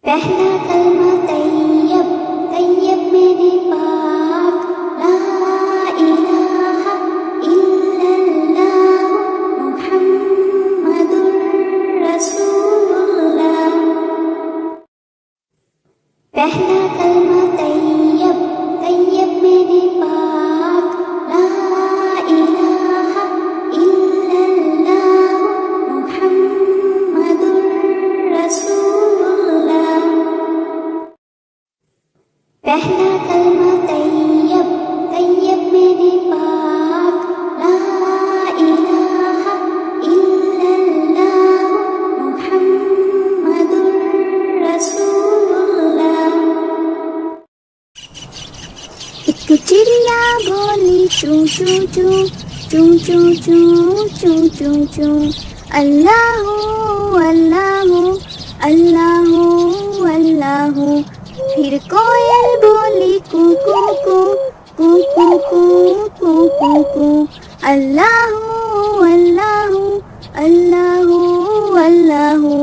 पहला कलमा तैयब तैयब मेरे पाक ला इलाहा इल्लल्लाह मुहम्मदुर रसूलुल्लाह। पहला कलमा तैयब तैयब मेरे पाक ला इलाहा इल्लल्लाह मुहम्मदुर रसूलुल्लाह। पहला कलमा तैयब तैयब मेरे पाक ला इलाहा इल्लल्लाह मुहम्मदुर रसूलुल्लाह। एक चिड़िया बोली चूं चूं चूं चूं चूं चूं चूं चूं चूं अल्लाहू अल्लाहू अल्लाहू अल्लाहू। फिर कोयल बोली कू कू कू कू कू कू कू कू कू अल्लाहू अल्लाहू अल्लाहू अल्लाहू।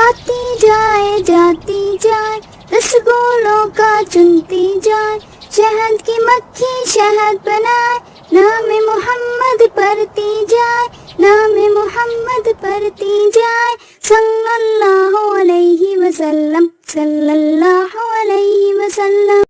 आती जाए जाती जाए रसगुल्लों का चुनती जाए, शहद की मक्खी शहद बनाए, नाम मोहम्मद पढ़ती जाए, नाम मोहम्मद पढ़ती जाए। सल्लल्लाहु अलैहि वसल्लम सल्लल्लाहु अलैहि वसल्लम।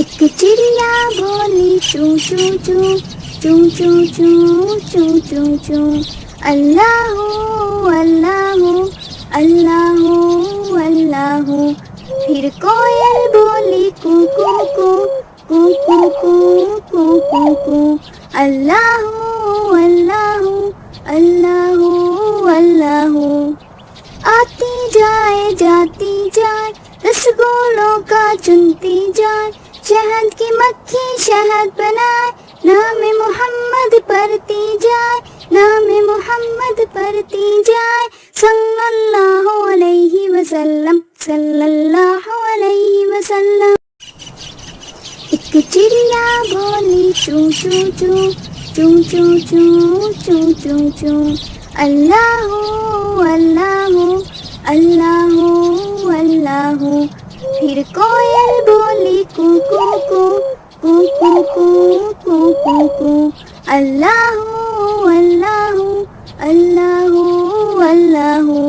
एक चिड़िया बोली चूं चूं चूं चूं चूं चूं चूं चूं चूं अल्लाहू अल्लाहू अल्लाहू अल्लाहू। फिर कोयल बोली कू कू कू कू कू कू कू कू कू अल्लाहू अल्लाहू अल्लाहू अल्लाहू। आती जाए जाती जाए रसगुल्लों का चुनती जाए, शहद की मक्खी शहद बनाए, नाम मोहम्मद पढ़ती जाए, नाम मोहम्मद पढ़ती जाए। सल्लल्लाहु अलैहि वसल्लम सल्लल्लाहु अलैहि वसल्लम। एक चिड़िया बोली चूं चूं चूं चूं चूं चूं चूं चूं चूं अल्लाहू अल्लाहू अल्लाहू अल्लाहू। फिर कोयल बोली कू कू कू कू कू कू कू कू कू अल्लाहू अल्लाहू अल्लाहू अल्लाहू।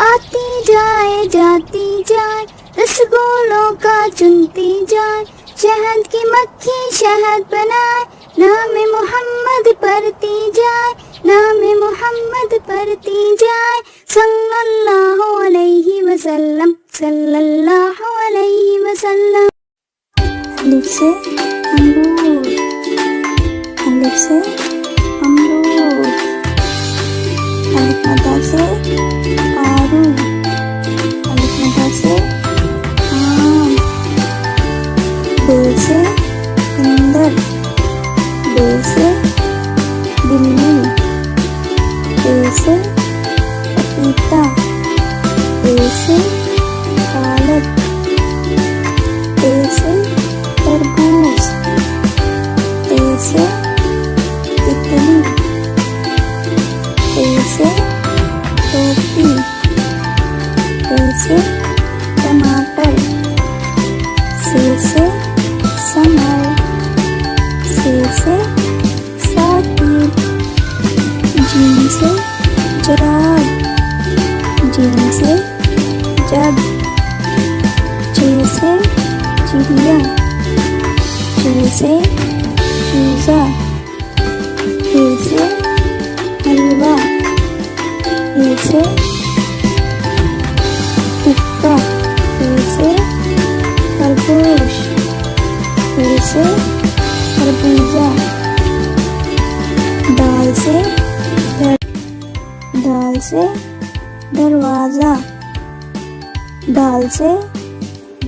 आती जाए जाती जाए रसगुल्लों का चुनती जाए, शहद की मक्खी शहद बनाए, नाम मोहम्मद पढ़ती जाए, नाम मोहम्मद पढ़ती जाए। सल्लल्लाहु अलैहि वसल्लम सल्लल्लाहु अलैहि वसल्लम। अलिफ से अमरूद, अलिफ से अमरूद, अलिफ मद्दा से आरू, अलिफ मद्दा से आम, बे से बंदर, बे से बिल्ली, ए से पपीता, ए से पालक, ए से तरबूज, ए से तितली, ए से टोपी, ए से टमाटर, से समर, से साथी, जीन से जराब, जीन से जग, जे से चिड़िया, जे से चूजा, हे से हलवा, हे से टिक्का, हे से खरगोश, हे से खरबूजा। दाल से दरवाजा, दाल से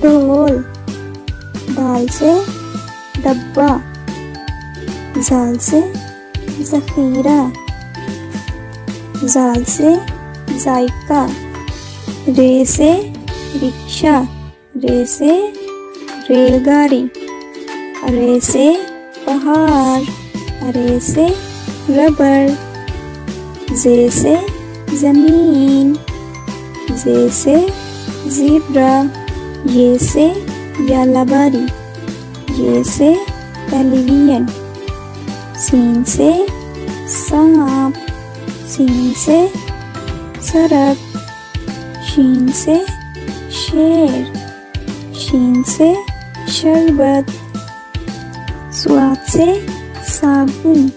ढोल, दाल से डब्बा, जाल से ज़ख़ीरा, जाल से जायका, रे से रिक्शा, रे से रेलगाड़ी, रे से पहाड़, रे से रबड़, जे से ज़मीन, जे से ज़ेब्रा, ये से यालाबारी, ये से टेलीविजन, सीन से सांप, सीन से सड़क, शीन से शेर, शीन से शरबत, स्वाद से साबुन,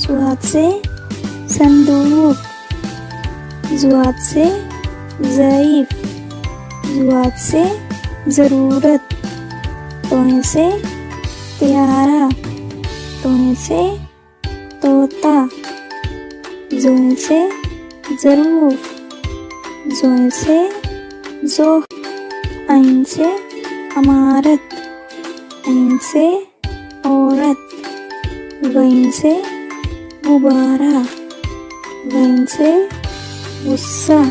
स्वाद से संदूक, ज़ुआद से ज़ईफ, ज़ुआद से ज़रूरत, तोहे से त्यारा, तोहे से तोता, ज़ोहे से ज़रूफ, ज़ोहे से ज़ोह, ऐन से अमारत, ऐन से औरत, गैन से गुब्बारा, गैन से गुस्सा,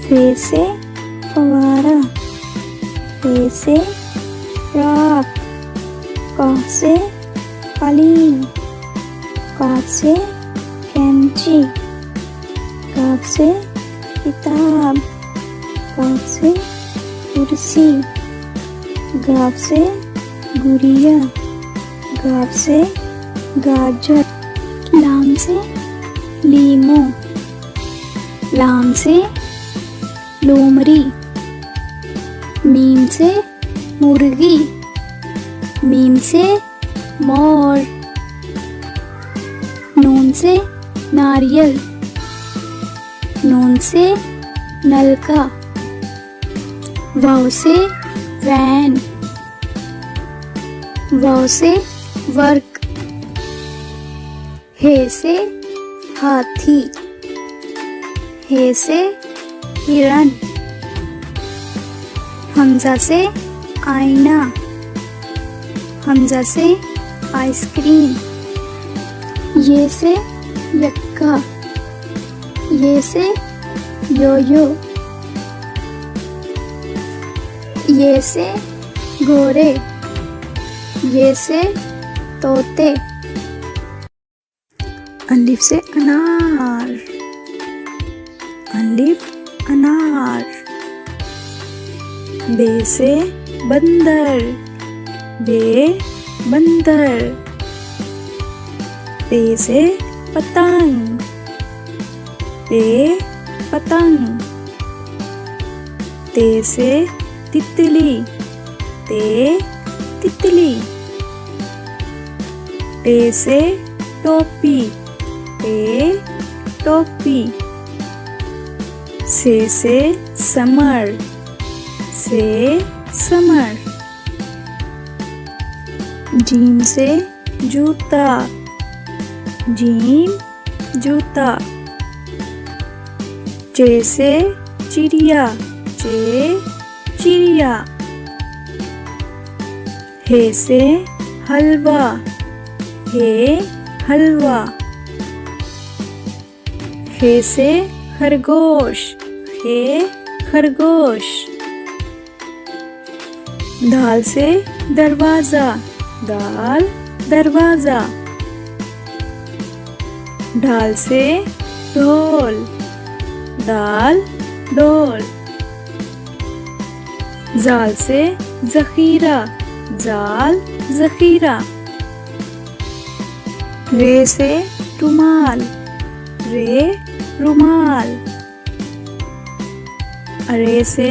फे से फवारा, फे से फ्रॉक, कॉफ से कालीन, काफ से कैंची, काफ से किताब, काफ से कुर्सी, गाफ से गुड़िया, गाफ से गाजर, लाम से लीमो, लाम से लोमड़ी, मीम से मुर्गी, मीम से मोर, नून से नारियल, नून से नलका, वाव से वैन, वाव से वर्क, हे से हाथी, हे से हिरन, हमजा से आईना, हमजा से आइसक्रीम, ये से यक्का, ये से योयो, ये से घोड़े, ये से तोते, अलिफ से अनार, अलिफ अनार, बे से बंदर, बे बंदर, पे से पतंग, पे पतंग, ते से तितली, ते तितली, टे से टोपी, टे टोपी, से समर, से समर, जीम से जूता, जीम जूता, चे से चिड़िया, चे चिड़िया, हे से हलवा, हे हलवा, हे से खरगोश, हे खरगोश, दाल से दरवाजा, दाल दरवाजा, ढाल से ढोल, दाल ढोल, जाल से जखीरा, जाल जखीरा, रे से रुमाल, रे रुमाल, अरे से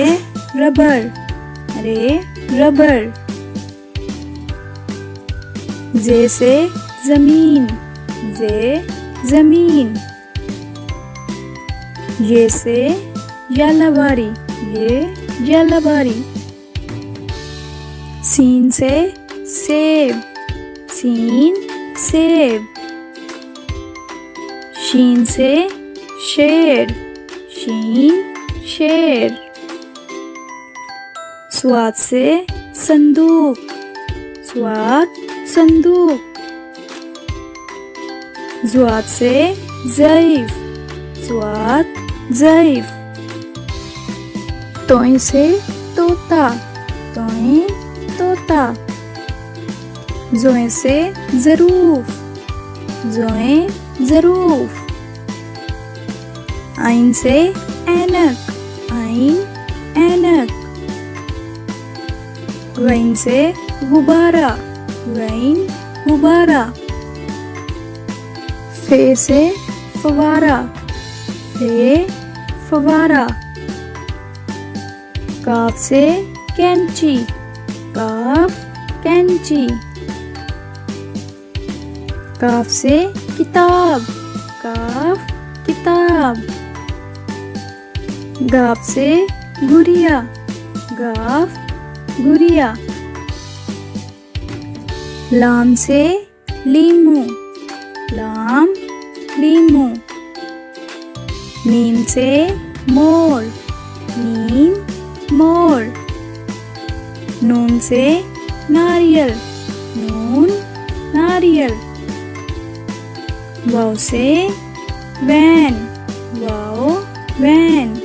रबर, अरे रबर, जे से जमीन, जे जमीन, ये से यालाबारी, ये यालाबारी, सीन से सेब, सीन सेब, शीन से शेर, शीन शेर, स्वाद से संदूक, स्वाद संदूक, ज़ुआद से ज़ईफ, ज़ुआद ज़ईफ, तोए से तोता, तोए तोता, ज़ोए से ज़रूफ, ज़ोए ज़रूफ, आइन से ऐनक, ऐन ऐनक। गैन से गुब्बारा, गैन गुब्बारा। फे से फवारा, फे फवारा। काफ से कैंची, काफ कैंची। काफ से किताब, काफ किताब। गाफ से गुड़िया, गाफ गुड़िया। लाम से लीमू, लाम लीमू। मीम से मोर, मीम मोर। नून से नारियल, नून नारियल। वाव से वैन, वाव वैन।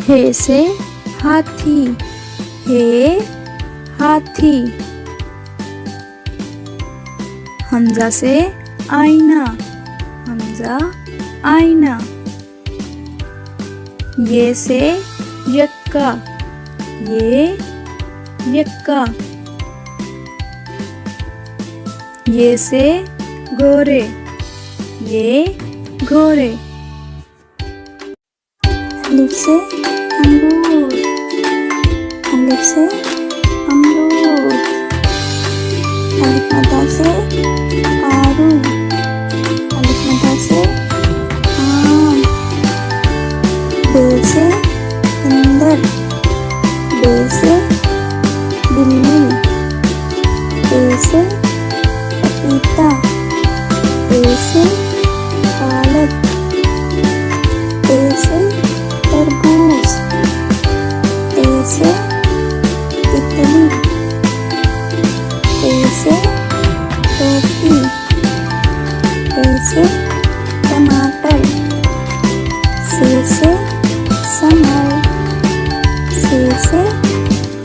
हे से हाथी, हे हाथी। हमजा से आईना, हमजा आईना। ये से यक्का, ये यक्का। ये से गोरे, ये घोरे। अलिफ से अमरूद, अलिफ से अमरूद। अलिफ मद्दा से आरू, अलिफ मद्दा से आम। बे से बंदर, बे से बिल्ली। ए से पपीता, ए से पालक। ए से तरबूज, ए से तितली। ए से टोपी, ए से टमाटर। से समर, से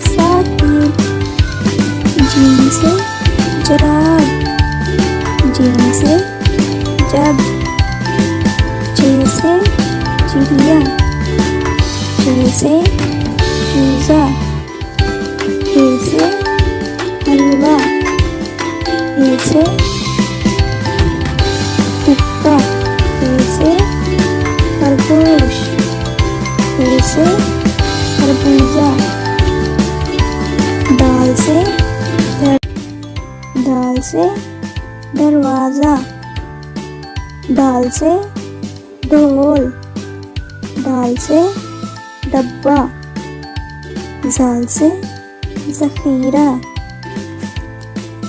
साकिब। जीन से जराब, जीन से जग। जे से चिड़िया, जे से चूजा। हे से हलवा, हे से टिक्का। हे से खरगोश, हे से खरबूजा। दाल से दरवाजा। दाल से ढोल, दाल से डब्बा। जाल से ज़ख़ीरा,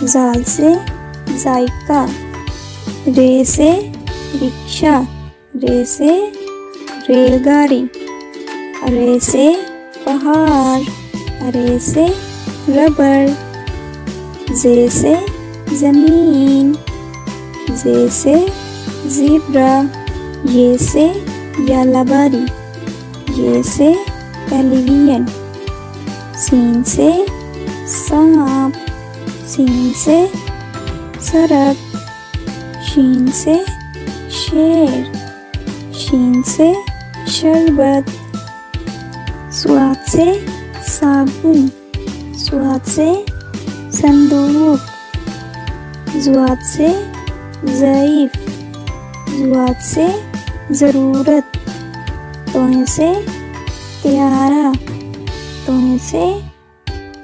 जाल से जायका। रे से रिक्शा, रे से रेलगाड़ी। रे से पहाड़, रे से रबड़। जे से ज़मीन, जे से ज़ेब्रा। ये से यालाबारी, ये से टेलीविजन। सीन से सांप, सीन से सड़क। शीन से शेर, शीन से शरबत। स्वाद से साबुन, स्वाद से संदूक। ज़ुआद से ज़ईफ, ज़ुआद से ज़रूरत। तोहे से त्यारा, तोहे से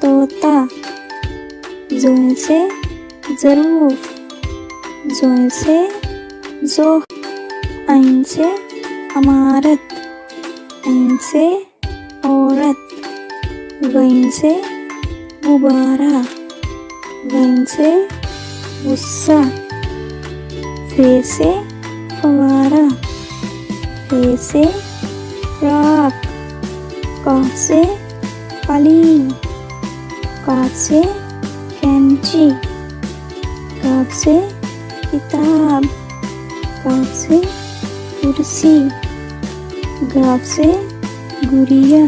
तोता। ज़ोहे से ज़रूफ, ज़ोहे से ज़ोह। ऐन से अमारत, ऐन से औरत। गैन से गुब्बारा, गैन से गुस्सा। फे से फवारा, फे से फ्रॉक। काफ से कालीन, काफ से कैंची। काफ से किताब, काफ से कुर्सी। गाफ से गुड़िया,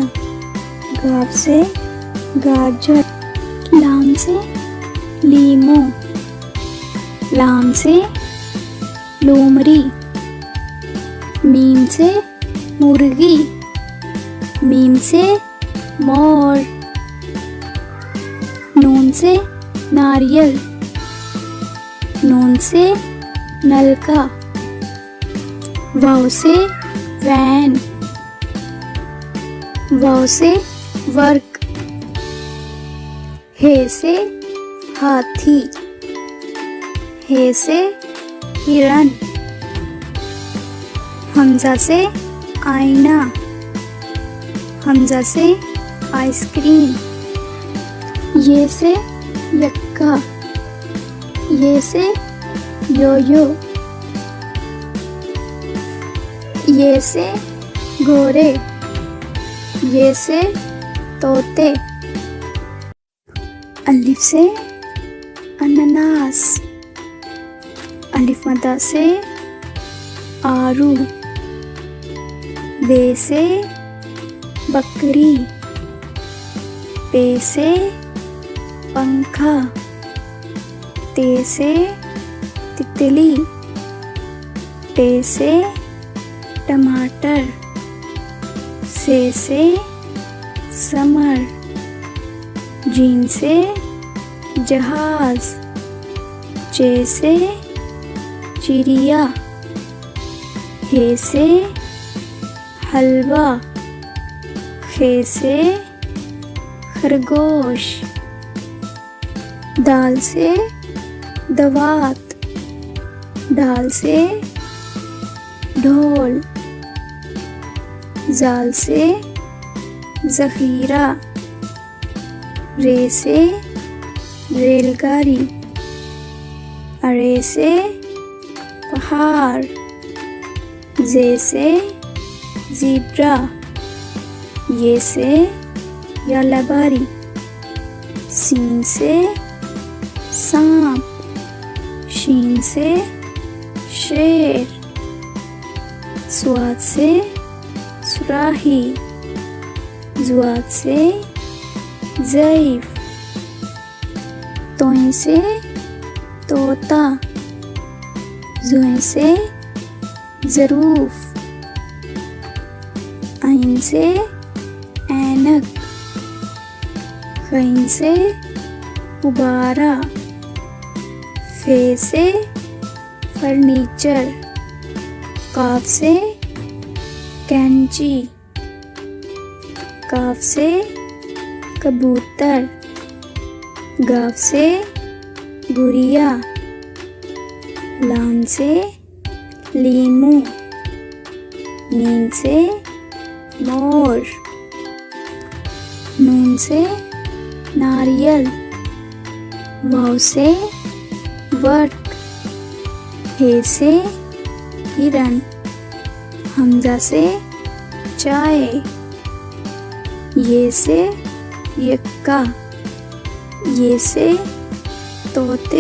गाफ से गाजर। लाम से लीमू, लाम से लोमड़ी। मीम से मुर्गी, मीम से मोर, नून से नारियल, नून से नलका, वाव से वैन, वाव से वर्क, हे से हाथी, हे से हिरन, हमजा से आईना, हमजा से आइसक्रीम, ये से यक्का, ये से योयो, ये से घोड़े, ये से तोते, अलिफ से अनानास, अलिफ मद्दा से आरू, बे से बकरी, पे से पंखा, ते से तितली, टे से टमाटर, से समर, जीन से जहाज, चे से चिड़िया, हे से हलवा, खे से खरगोश, दाल से दवात, ढाल से ढोल, जाल से जखीरा, रे से रेलगाड़ी, अरे से पहाड़, जे से ज़ीब्रा, ये से यालाबारी, सीन से सांप, शीन से शेर, स्वाद से सुराही, जुआद से ज़ईफ, तोइन से तोता, जुएं से ज़रूफ, आइन से ऐनक, खैन से गुब्बारा, फे से फर्नीचर, काफ से कैंची, काफ से कबूतर, गाफ से गुड़िया, लाम से लीमू, मीम से मोर, नून से नारियल, वाव से वर्क, हे से हिरन, हमजा से चाय, ये से यक्का, ये से तोते।